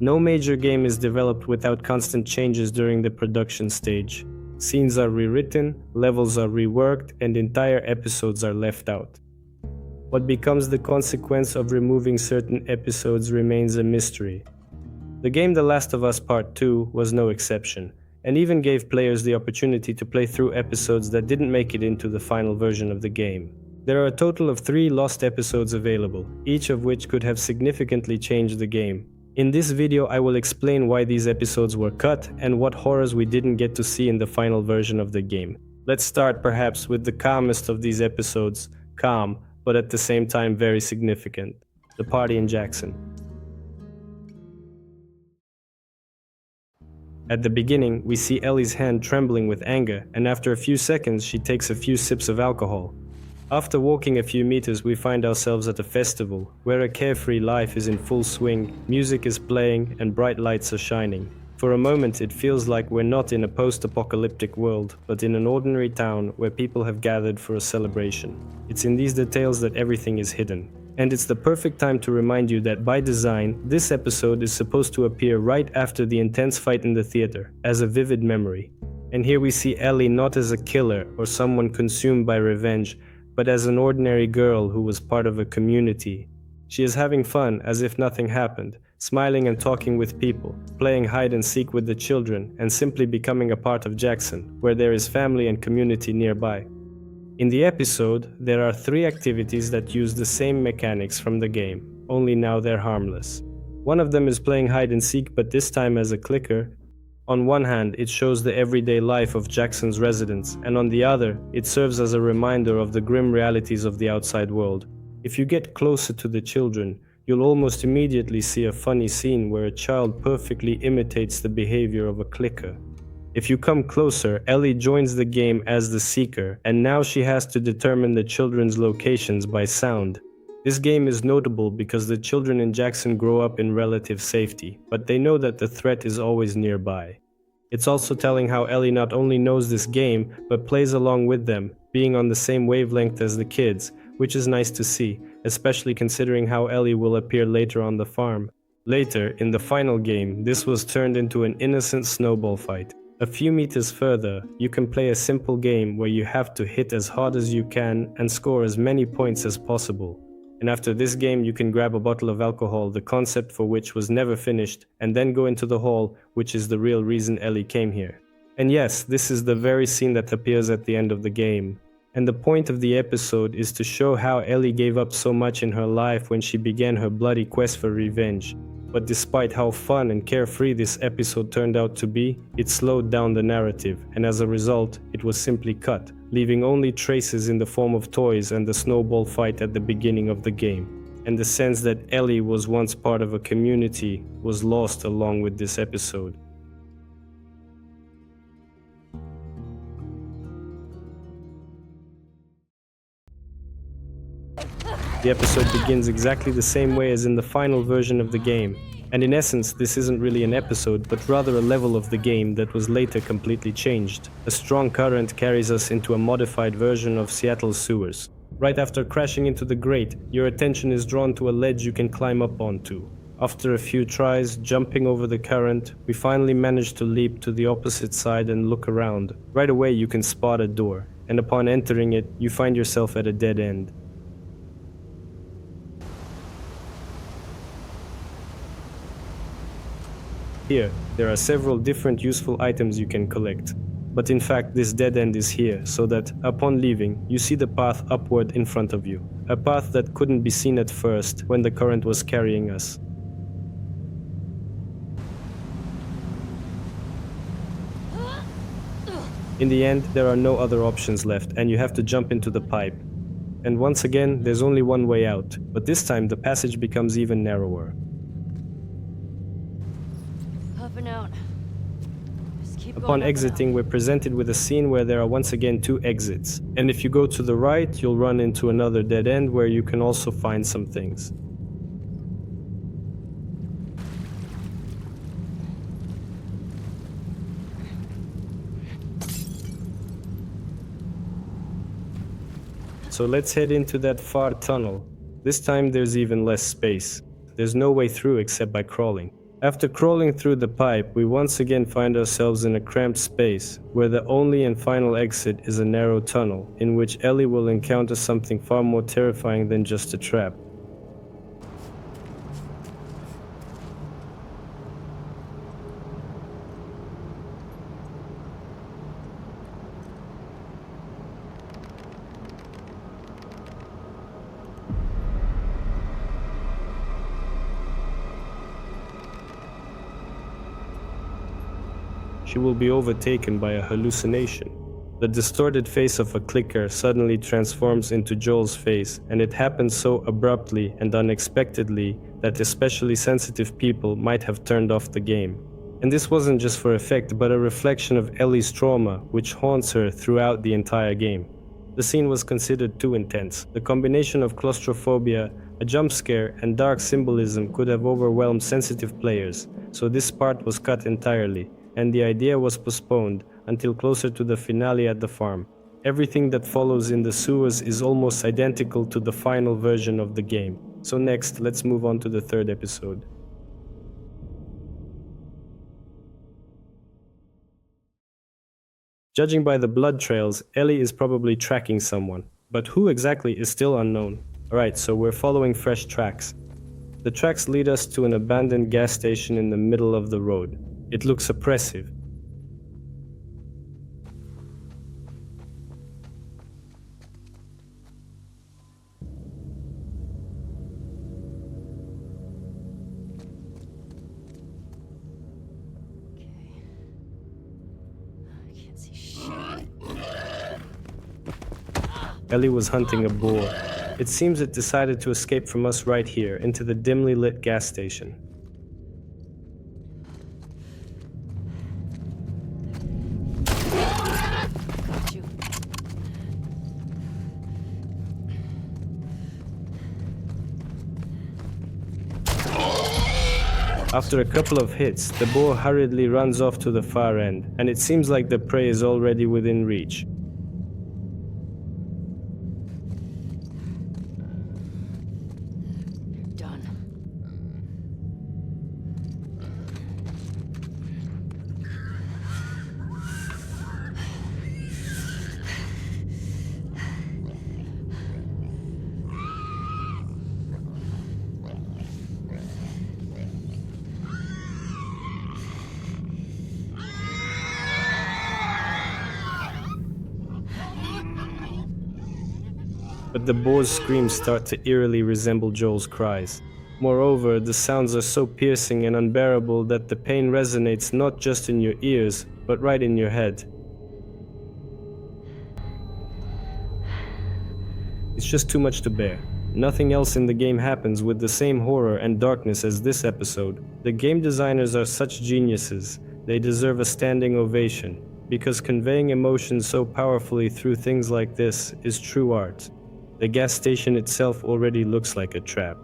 No major game is developed without constant changes during the production stage. Scenes are rewritten, levels are reworked, and entire episodes are left out. What becomes the consequence of removing certain episodes remains a mystery. The game The Last of Us Part 2 was no exception, and even gave players the opportunity to play through episodes that didn't make it into the final version of the game. There are a total of 3 lost episodes available, each of which could have significantly changed the game. In this video I will explain why these episodes were cut and what horrors we didn't get to see in the final version of the game. Let's start perhaps with the calmest of these episodes, calm, but at the same time very significant. The party in Jackson. At the beginning, we see Ellie's hand trembling with anger, and after a few seconds she takes a few sips of alcohol. After walking a few meters, we find ourselves at a festival, where a carefree life is in full swing, music is playing, and bright lights are shining. For a moment it feels like we're not in a post-apocalyptic world, but in an ordinary town where people have gathered for a celebration. It's in these details that everything is hidden. And it's the perfect time to remind you that by design, this episode is supposed to appear right after the intense fight in the theater, as a vivid memory. And here we see Ellie not as a killer or someone consumed by revenge, but as an ordinary girl who was part of a community. She is having fun as if nothing happened, smiling and talking with people, playing hide and seek with the children, and simply becoming a part of Jackson, where there is family and community nearby. In the episode, there are 3 activities that use the same mechanics from the game, only now they're harmless. One of them is playing hide and seek, but this time as a clicker. On one hand, it shows the everyday life of Jackson's residents, and on the other, it serves as a reminder of the grim realities of the outside world. If you get closer to the children, you'll almost immediately see a funny scene where a child perfectly imitates the behavior of a clicker. If you come closer, Ellie joins the game as the Seeker, and now she has to determine the children's locations by sound. This game is notable because the children in Jackson grow up in relative safety, but they know that the threat is always nearby. It's also telling how Ellie not only knows this game, but plays along with them, being on the same wavelength as the kids, which is nice to see, especially considering how Ellie will appear later on the farm. Later, in the final game, this was turned into an innocent snowball fight. A few meters further, you can play a simple game where you have to hit as hard as you can and score as many points as possible. And after this game you can grab a bottle of alcohol, the concept for which was never finished, and then go into the hall, which is the real reason Ellie came here. And yes, this is the very scene that appears at the end of the game. And the point of the episode is to show how Ellie gave up so much in her life when she began her bloody quest for revenge. But despite how fun and carefree this episode turned out to be, it slowed down the narrative, and as a result, it was simply cut, leaving only traces in the form of toys and the snowball fight at the beginning of the game. And the sense that Ellie was once part of a community was lost along with this episode. The episode begins exactly the same way as in the final version of the game, and in essence this isn't really an episode but rather a level of the game that was later completely changed. A strong current carries us into a modified version of Seattle's sewers. Right after crashing into the grate, your attention is drawn to a ledge you can climb up onto. After a few tries, jumping over the current, we finally manage to leap to the opposite side and look around. Right away you can spot a door, and upon entering it, you find yourself at a dead end. Here, there are several different useful items you can collect. But in fact, this dead end is here, so that, upon leaving, you see the path upward in front of you. A path that couldn't be seen at first, when the current was carrying us. In the end, there are no other options left, and you have to jump into the pipe. And once again, there's only one way out, but this time the passage becomes even narrower. Upon exiting, we're presented with a scene where there are once again 2 exits. And if you go to the right, you'll run into another dead end where you can also find some things. So let's head into that far tunnel. This time there's even less space. There's no way through except by crawling. After crawling through the pipe, we once again find ourselves in a cramped space, where the only and final exit is a narrow tunnel, in which Ellie will encounter something far more terrifying than just a trap. She will be overtaken by a hallucination. The distorted face of a clicker suddenly transforms into Joel's face, and it happens so abruptly and unexpectedly that especially sensitive people might have turned off the game. And this wasn't just for effect, but a reflection of Ellie's trauma, which haunts her throughout the entire game. The scene was considered too intense. The combination of claustrophobia, a jump scare, and dark symbolism could have overwhelmed sensitive players, so this part was cut entirely, and the idea was postponed until closer to the finale at the farm. Everything that follows in the sewers is almost identical to the final version of the game. So next, let's move on to the third episode. Judging by the blood trails, Ellie is probably tracking someone, but who exactly is still unknown. Alright, so we're following fresh tracks. The tracks lead us to an abandoned gas station in the middle of the road. It looks oppressive. Ellie was hunting a boar. It seems it decided to escape from us right here, into the dimly lit gas station. After a couple of hits, the boar hurriedly runs off to the far end, and it seems like the prey is already within reach. But the boar's screams start to eerily resemble Joel's cries. Moreover, the sounds are so piercing and unbearable that the pain resonates not just in your ears, but right in your head. It's just too much to bear. Nothing else in the game happens with the same horror and darkness as this episode. The game designers are such geniuses. They deserve a standing ovation, because conveying emotions so powerfully through things like this is true art. The gas station itself already looks like a trap.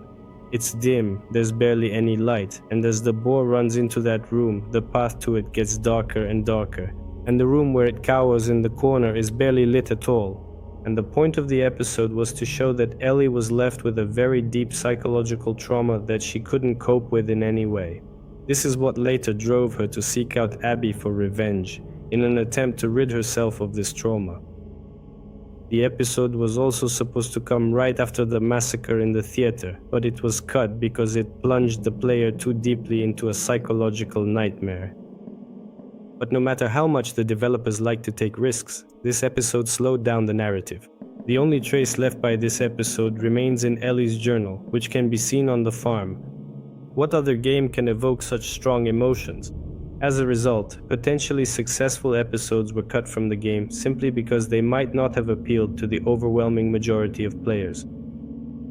It's dim, there's barely any light, and as the boar runs into that room, the path to it gets darker and darker, and the room where it cowers in the corner is barely lit at all. And the point of the episode was to show that Ellie was left with a very deep psychological trauma that she couldn't cope with in any way. This is what later drove her to seek out Abby for revenge, in an attempt to rid herself of this trauma. The episode was also supposed to come right after the massacre in the theater, but it was cut because it plunged the player too deeply into a psychological nightmare. But no matter how much the developers like to take risks, this episode slowed down the narrative. The only trace left by this episode remains in Ellie's journal, which can be seen on the farm. What other game can evoke such strong emotions? As a result, potentially successful episodes were cut from the game simply because they might not have appealed to the overwhelming majority of players.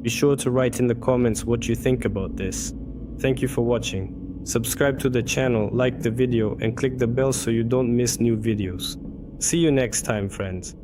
Be sure to write in the comments what you think about this. Thank you for watching. Subscribe to the channel, like the video, and click the bell so you don't miss new videos. See you next time, friends.